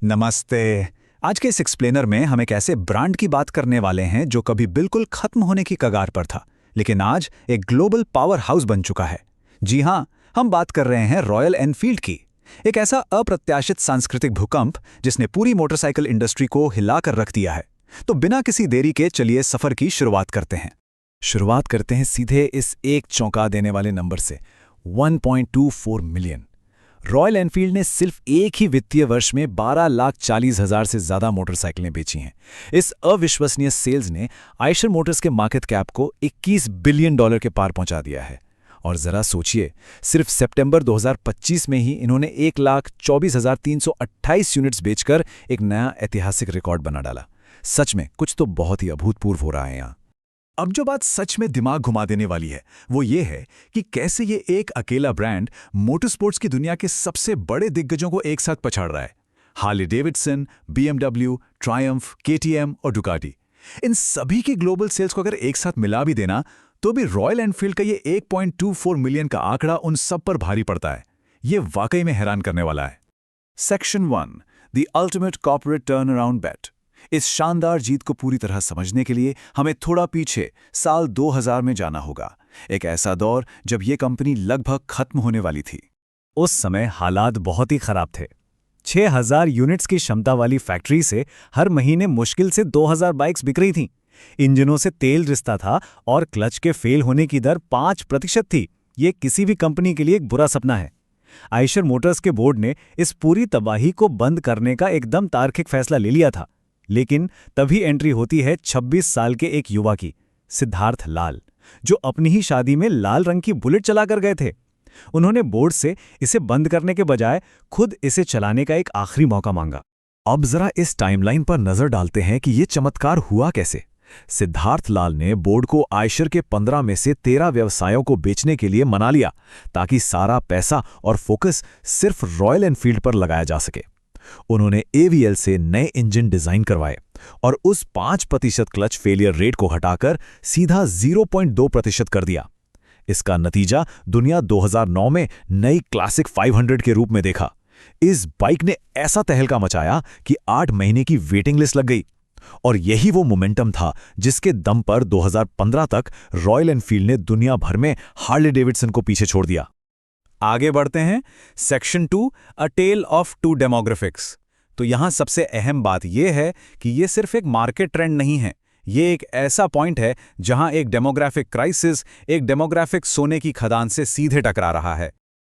नमस्ते। आज के इस एक्सप्लेनर में हम एक ऐसे ब्रांड की बात करने वाले हैं जो कभी बिल्कुल खत्म होने की कगार पर था, लेकिन आज एक ग्लोबल पावर हाउस बन चुका है। जी हाँ, हम बात कर रहे हैं रॉयल एनफील्ड की। एक ऐसा अप्रत्याशित सांस्कृतिक भूकंप जिसने पूरी मोटरसाइकिल इंडस्ट्री को हिलाकर रख दिया है। तो बिना किसी देरी के चलिए सफर की शुरुआत करते हैं। शुरुआत करते हैं सीधे इस एक चौंका देने वाले नंबर से, 1.24 मिलियन। रॉयल एनफील्ड ने सिर्फ एक ही वित्तीय वर्ष में 12,40,000 से ज्यादा मोटरसाइकिलें बेची हैं। इस अविश्वसनीय सेल्स ने आयशर मोटर्स के मार्केट कैप को $21 बिलियन के पार पहुंचा दिया है। और जरा सोचिए, सिर्फ सितंबर 2025 में ही इन्होंने 1,24,328 यूनिट्स बेचकर एक नया ऐतिहासिक रिकॉर्ड बना डाला। सच में कुछ तो बहुत ही अभूतपूर्व हो रहा है यहाँ। अब जो बात सच में दिमाग घुमा देने वाली है वो ये है कि कैसे ये एक अकेला ब्रांड मोटरस्पोर्ट्स की दुनिया के सबसे बड़े दिग्गजों को एक साथ पछाड़ रहा है। Harley Davidson, BMW, Triumph, KTM और डुकाटी, इन सभी के ग्लोबल सेल्स को अगर एक साथ मिला भी देना तो भी रॉयल एनफील्ड का ये 1.24 मिलियन का आंकड़ा उन सब पर भारी पड़ता है। ये वाकई में हैरान करने वाला है। Section 1, the ultimate corporate turn around bet. इस शानदार जीत को पूरी तरह समझने के लिए हमें थोड़ा पीछे साल 2000 में जाना होगा। एक ऐसा दौर जब ये कंपनी लगभग खत्म होने वाली थी। उस समय हालात बहुत ही खराब थे। 6,000 यूनिट्स की क्षमता वाली फैक्ट्री से हर महीने मुश्किल से 2,000 बाइक्स बिक रही थीं। इंजनों से तेल रिसता था और क्लच के फेल होने की दर 5% थी। ये किसी भी कंपनी के लिए एक बुरा सपना है। आयशर मोटर्स के बोर्ड ने इस पूरी तबाही को बंद करने का एकदम तार्किक फैसला ले लिया था। लेकिन तभी एंट्री होती है 26 साल के एक युवा की, सिद्धार्थ लाल, जो अपनी ही शादी में लाल रंग की बुलेट चलाकर गए थे। उन्होंने बोर्ड से इसे बंद करने के बजाय खुद इसे चलाने का एक आखिरी मौका मांगा। अब जरा इस टाइमलाइन पर नजर डालते हैं कि यह चमत्कार हुआ कैसे। सिद्धार्थ लाल ने बोर्ड को आयशर के 15 में से 13 व्यवसायों को बेचने के लिए मना लिया, ताकि सारा पैसा और फोकस सिर्फ रॉयल एनफील्ड पर लगाया जा सके। उन्होंने AVL से नए इंजन डिजाइन करवाए और उस 5% क्लच फेलियर रेट को हटाकर सीधा 0.2% कर दिया। इसका नतीजा दुनिया 2009 में नई क्लासिक 500 के रूप में देखा। इस बाइक ने ऐसा तहलका मचाया कि 8 महीने की वेटिंग लिस्ट लग गई। और यही वो मोमेंटम था जिसके दम पर 2015 तक रॉयल एनफील्ड ने दुनिया भर में हार्ले डेविडसन को पीछे छोड़ दिया। आगे बढ़ते हैं। Section 2, a tale of two demographics. तो यहां सबसे अहम बात यह है कि यह सिर्फ एक मार्केट ट्रेंड नहीं है। ये एक ऐसा पॉइंट है जहां एक डेमोग्राफिक क्राइसिस एक डेमोग्राफिक सोने की खदान से सीधे टकरा रहा है।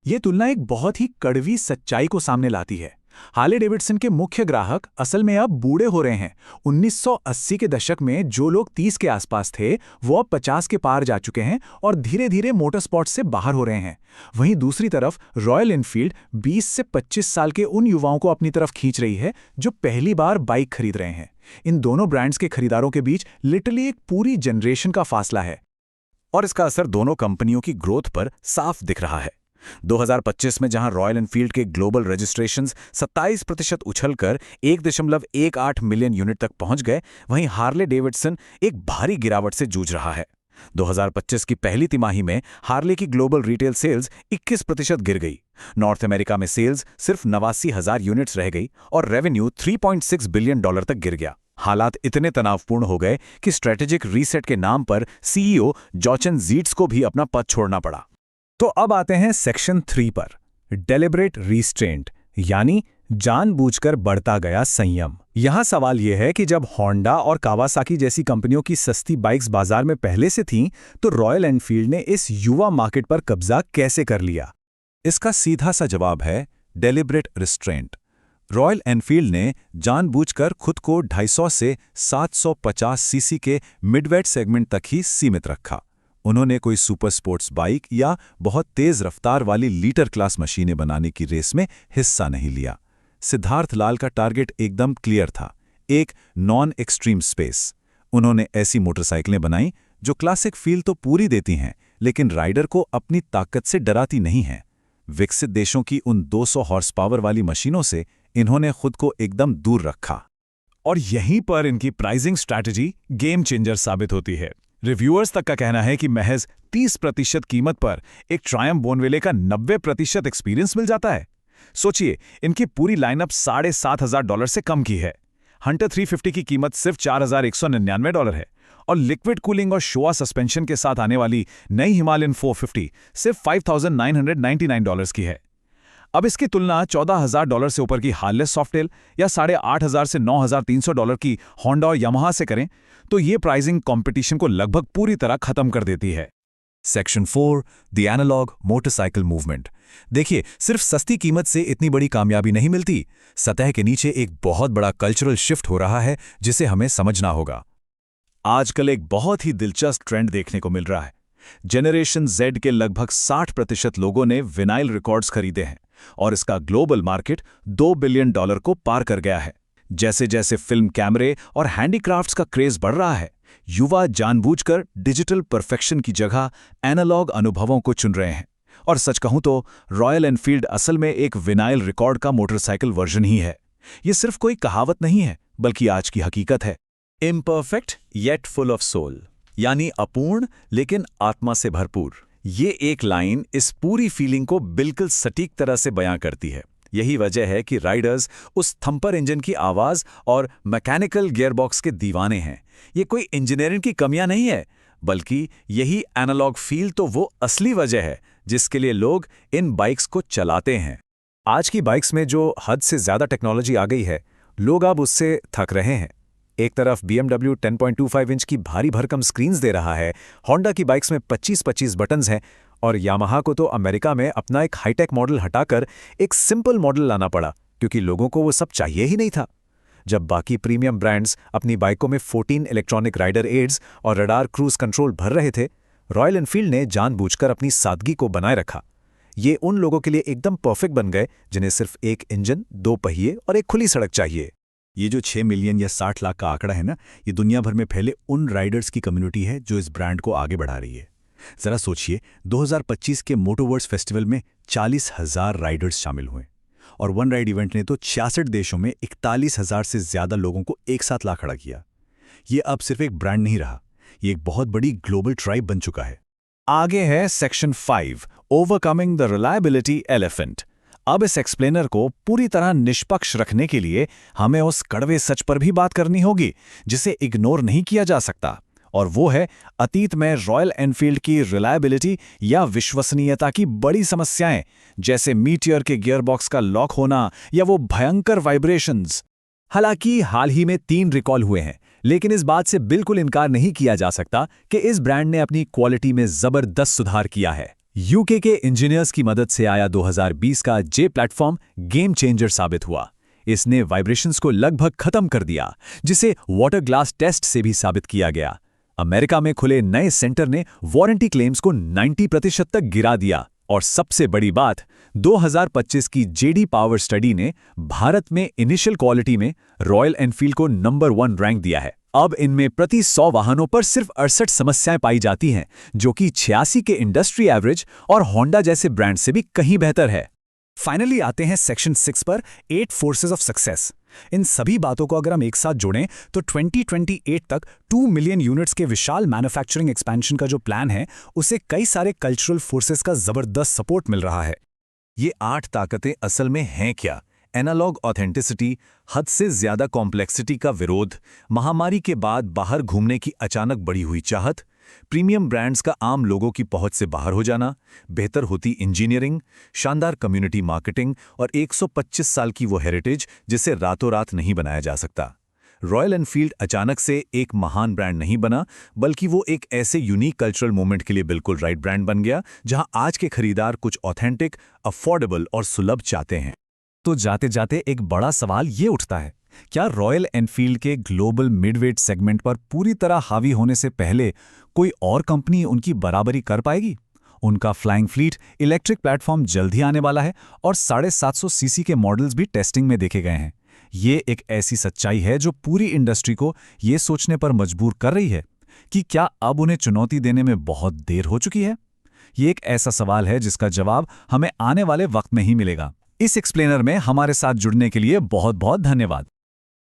ये तुलना एक बहुत ही कड़वी सच्चाई को सामने लाती है। हार्ले डेविडसन के मुख्य ग्राहक असल में अब बूढ़े हो रहे हैं। 1980 के दशक में जो लोग 30 के आसपास थे वो अब 50 के पार जा चुके हैं और धीरे धीरे मोटरस्पोर्ट्स से बाहर हो रहे हैं। वहीं दूसरी तरफ रॉयल एनफील्ड 20 से 25 साल के उन युवाओं को अपनी तरफ खींच रही है जो पहली बार बाइक खरीद रहे हैं। इन दोनों ब्रांड्स के खरीदारों के बीच लिटरली एक पूरी जनरेशन का फासला है। और इसका असर दोनों कंपनियों की ग्रोथ पर साफ दिख रहा है। 2025 में जहां रॉयल एनफील्ड के ग्लोबल रजिस्ट्रेशंस 27% उछलकर 1.18 मिलियन यूनिट तक पहुंच गए, वहीं हार्ले डेविडसन एक भारी गिरावट से जूझ रहा है। 2025 की पहली तिमाही में हार्ले की ग्लोबल रिटेल सेल्स 21% गिर गई। नॉर्थ अमेरिका में सेल्स सिर्फ 89,000 यूनिट्स रह गई और रेवेन्यू $3.6 बिलियन तक गिर गया। हालात इतने तनावपूर्ण हो गए कि स्ट्रेटेजिक रीसेट के नाम पर CEO जॉचन ज़ीट्स को भी अपना पद छोड़ना पड़ा। तो अब आते हैं सेक्शन 3 पर, डेलिब्रेट रीस्ट्रेंट, यानी जानबूझकर बढ़ता गया संयम। यहां सवाल यह है कि जब होंडा और कावासाकी जैसी कंपनियों की सस्ती बाइक्स बाजार में पहले से थीं, तो रॉयल एनफील्ड ने इस युवा मार्केट पर कब्जा कैसे कर लिया? इसका सीधा सा जवाब है डेलिब्रेट रिस्ट्रेंट। रॉयल एनफील्ड ने जानबूझकर खुद को 250 से 750 सीसी के मिडवेट सेगमेंट तक ही सीमित रखा। उन्होंने कोई सुपर स्पोर्ट्स बाइक या बहुत तेज रफ्तार वाली लीटर क्लास मशीनें बनाने की रेस में हिस्सा नहीं लिया। सिद्धार्थ लाल का टारगेट एकदम क्लियर था, एक नॉन एक्सट्रीम स्पेस। उन्होंने ऐसी मोटरसाइकिलें बनाई जो क्लासिक फील तो पूरी देती हैं, लेकिन राइडर को अपनी ताकत से डराती नहीं हैं। विकसित देशों की उन 200 हॉर्स पावर वाली मशीनों से इन्होंने खुद को एकदम दूर रखा। और यहीं पर इनकी प्राइसिंग स्ट्रैटेजी गेम चेंजर साबित होती है। रिव्यूअर्स तक का कहना है कि महज 30% कीमत पर एक ट्रायम्फ बोनविले का 90% एक्सपीरियंस मिल जाता है। सोचिए, इनकी पूरी लाइनअप $7,500 से कम की है। हंटर 350 की कीमत सिर्फ $4,199 है और लिक्विड कूलिंग और शोआ सस्पेंशन के साथ आने वाली नई हिमालयन 450 सिर्फ $5,999 की है। अब इसकी तुलना $14,000 से ऊपर की हार्लेस सॉफ्टेल या $8,500 से $9,300 की होंडा और यामाहा से करें तो ये प्राइसिंग कंपटीशन को लगभग पूरी तरह खत्म कर देती है। Section 4 the analogue motorcycle movement. देखिए, सिर्फ सस्ती कीमत से इतनी बड़ी कामयाबी नहीं मिलती। सतह के नीचे एक बहुत बड़ा कल्चरल शिफ्ट हो रहा है जिसे हमें समझना होगा। आजकल एक बहुत ही दिलचस्प ट्रेंड देखने को मिल रहा है। जनरेशन Z के लगभग 60% लोगों ने विनाइल रिकॉर्ड्स खरीदे हैं और इसका ग्लोबल मार्केट $2 बिलियन को पार कर गया है। जैसे जैसे फिल्म कैमरे और हैंडीक्राफ्ट्स का क्रेज बढ़ रहा है, युवा जानबूझकर डिजिटल परफेक्शन की जगह एनालॉग अनुभवों को चुन रहे हैं। और सच कहूं तो रॉयल एनफील्ड असल में एक विनाइल रिकॉर्ड का मोटरसाइकिल वर्जन ही है। ये सिर्फ कोई कहावत नहीं है, बल्कि आज की हकीकत है। Imperfect yet full of soul, यानी अपूर्ण लेकिन आत्मा से भरपूर। ये एक लाइन इस पूरी फीलिंग को बिल्कुल सटीक तरह से बयां करती है। यही वजह है कि राइडर्स उस थंपर इंजन की आवाज और मैकेनिकल गियरबॉक्स के दीवाने हैं। ये कोई इंजीनियरिंग की कमियां नहीं है, बल्कि यही एनालॉग फील तो वो असली वजह है जिसके लिए लोग इन बाइक्स को चलाते हैं। आज की बाइक्स में जो हद से ज्यादा टेक्नोलॉजी आ गई है, लोग अब उससे थक रहे हैं। एक तरफ BMW 10.25 इंच की भारी भरकम स्क्रीन्स दे रहा है, होंडा की बाइक्स में 25-25 बटन्स हैं, और यामाहा को तो अमेरिका में अपना एक हाईटेक मॉडल हटाकर एक सिंपल मॉडल लाना पड़ा क्योंकि लोगों को वो सब चाहिए ही नहीं था। जब बाकी प्रीमियम ब्रांड्स अपनी बाइकों में 14 इलेक्ट्रॉनिक राइडर एड्स और रडार क्रूज कंट्रोल भर रहे थे, रॉयल एनफील्ड ने जानबूझकर अपनी सादगी को बनाए रखा। ये उन लोगों के लिए एकदम परफेक्ट बन गए जिन्हें सिर्फ एक इंजन, 2 पहिए और एक खुली सड़क चाहिए। ये जो 6 मिलियन या 60 लाख का आंकड़ा है ना, ये दुनिया भर में फैले उन राइडर्स की कम्युनिटी है जो इस ब्रांड को आगे बढ़ा रही है। जरा सोचिए, 2025 के मोटोवर्स फेस्टिवल में 40,000 राइडर्स शामिल हुए और वन राइड इवेंट ने तो 66 देशों में 41,000 से ज्यादा लोगों को एक साथ ला खड़ा किया। ये अब सिर्फ एक ब्रांड नहीं रहा, ये एक बहुत बड़ी ग्लोबल ट्राइब बन चुका है। आगे है section 5 overcoming the reliability elephant. अब इस एक्सप्लेनर को पूरी तरह निष्पक्ष रखने के लिए हमें उस कड़वे सच पर भी बात करनी होगी जिसे इग्नोर नहीं किया जा सकता, और वो है अतीत में रॉयल एनफील्ड की रिलायबिलिटी या विश्वसनीयता की बड़ी समस्याएं, जैसे मीटियर के गियरबॉक्स का लॉक होना या वो भयंकर वाइब्रेशंस। हालांकि हाल ही में 3 रिकॉल हुए हैं, लेकिन इस बात से बिल्कुल इनकार नहीं किया जा सकता कि इस ब्रांड ने अपनी क्वालिटी में जबरदस्त सुधार किया है। यूके के इंजीनियर्स की मदद से आया 2020 का जे प्लेटफॉर्म गेम चेंजर साबित हुआ। इसने वाइब्रेशंस को लगभग खत्म कर दिया, जिसे वाटर ग्लास टेस्ट से भी साबित किया गया। अमेरिका में खुले नए सेंटर ने वारंटी क्लेम्स को 90% तक गिरा दिया, और सबसे बड़ी बात, 2025 की जेडी पावर स्टडी ने भारत में इनिशियल क्वालिटी में रॉयल एनफील्ड को नंबर 1 रैंक दिया है। अब इनमें प्रति 100 वाहनों पर सिर्फ 68 समस्याएं पाई जाती हैं, जो कि 86 के इंडस्ट्री एवरेज और होंडा जैसे ब्रांड से भी कहीं बेहतर है। फाइनली आते हैं सेक्शन 6 पर, 8 फोर्सेस ऑफ सक्सेस। इन सभी बातों को अगर हम एक साथ जोड़ें तो 2028 तक 2 मिलियन यूनिट्स के विशाल मैन्युफैक्चरिंग एक्सपेंशन का जो प्लान है, उसे कई सारे कल्चरल फोर्सेस का जबरदस्त सपोर्ट मिल रहा है। ये 8 ताकतें असल में हैं क्या? एनालॉग ऑथेंटिसिटी, हद से ज्यादा कॉम्प्लेक्सिटी का विरोध, महामारी के बाद बाहर घूमने की अचानक बढ़ी हुई चाहत, प्रीमियम ब्रांड्स का आम लोगों की पहुंच से बाहर हो जाना, बेहतर होती इंजीनियरिंग, शानदार कम्युनिटी मार्केटिंग और 125 साल की वो हेरिटेज जिसे रातों रात नहीं बनाया जा सकता। रॉयल एनफील्ड अचानक से एक महान ब्रांड नहीं बना, बल्कि वो एक ऐसे यूनिक कल्चरल मोमेंट के लिए बिल्कुल राइट ब्रांड बन गया, जहां आज के खरीदार कुछ ऑथेंटिक, अफोर्डेबल और सुलभ चाहते हैं। तो जाते जाते एक बड़ा सवाल ये उठता है, क्या रॉयल एनफील्ड के ग्लोबल मिडवेट सेगमेंट पर पूरी तरह हावी होने से पहले कोई और कंपनी उनकी बराबरी कर पाएगी? उनका फ्लाइंग फ्लीट इलेक्ट्रिक प्लेटफॉर्म जल्द ही आने वाला है और 750 सीसी के मॉडल्स भी टेस्टिंग में देखे गए हैं। ये एक ऐसी सच्चाई है जो पूरी इंडस्ट्री को ये सोचने पर मजबूर कर रही है कि क्या अब उन्हें चुनौती देने में बहुत देर हो चुकी है? ये एक ऐसा सवाल है जिसका जवाब हमें आने वाले वक्त में ही मिलेगा। इस एक्सप्लेनर में हमारे साथ जुड़ने के लिए बहुत बहुत धन्यवाद।